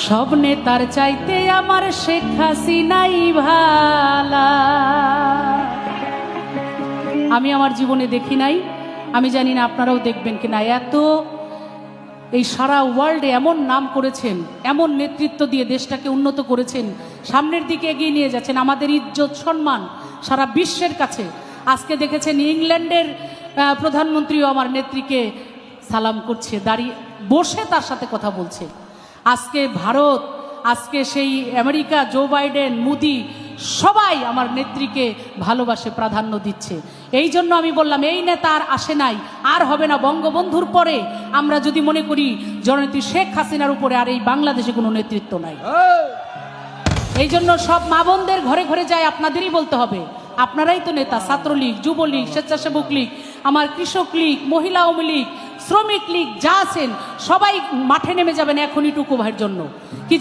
সব নেতার চাইতে আমার শেখ হাসিনাই ভালা। আমি আমার জীবনে দেখি নাই, আমি জানি না আপনারাও দেখবেন কিনা। এত এই সারা ওয়ার্ল্ডে এমন নাম করেছেন, এমন নেতৃত্ব দিয়ে দেশটাকে উন্নত করেছেন, সামনের দিকে এগিয়ে নিয়ে যাচ্ছেন, আমাদের ইজ্জত সম্মান সারা বিশ্বের কাছে। আজকে দেখেছেন ইংল্যান্ডের প্রধানমন্ত্রীও আমার নেত্রীকে সালাম করছে, দাঁড়িয়ে বসে তার সাথে কথা বলছে। আজকে ভারত, আজকে সেই আমেরিকা, জো বাইডেন, মোদি, সবাই আমার নেত্রীকে ভালোবাসে, প্রাধান্য দিচ্ছে। এই জন্য আমি বললাম এই নেতা আর আসে নাই, আর হবে না। বঙ্গবন্ধুর পরে আমরা যদি মনে করি জননেত্রী শেখ হাসিনার উপরে আর এই বাংলাদেশে কোনো নেতৃত্ব নাই। এই জন্য সব মা বোনদের ঘরে ঘরে যায় আপনাদেরই বলতে হবে, আপনারাই তো নেতা। ছাত্রলীগ, যুবলীগ, স্বেচ্ছাসেবক লীগ, আমার কৃষক লীগ, মহিলা আওয়ামী লীগ, শ্রমিক লীগ যা আছেন সবাই মাঠে নেমে যাবেন এখনই টুকু ভাইয়ের জন্য। কি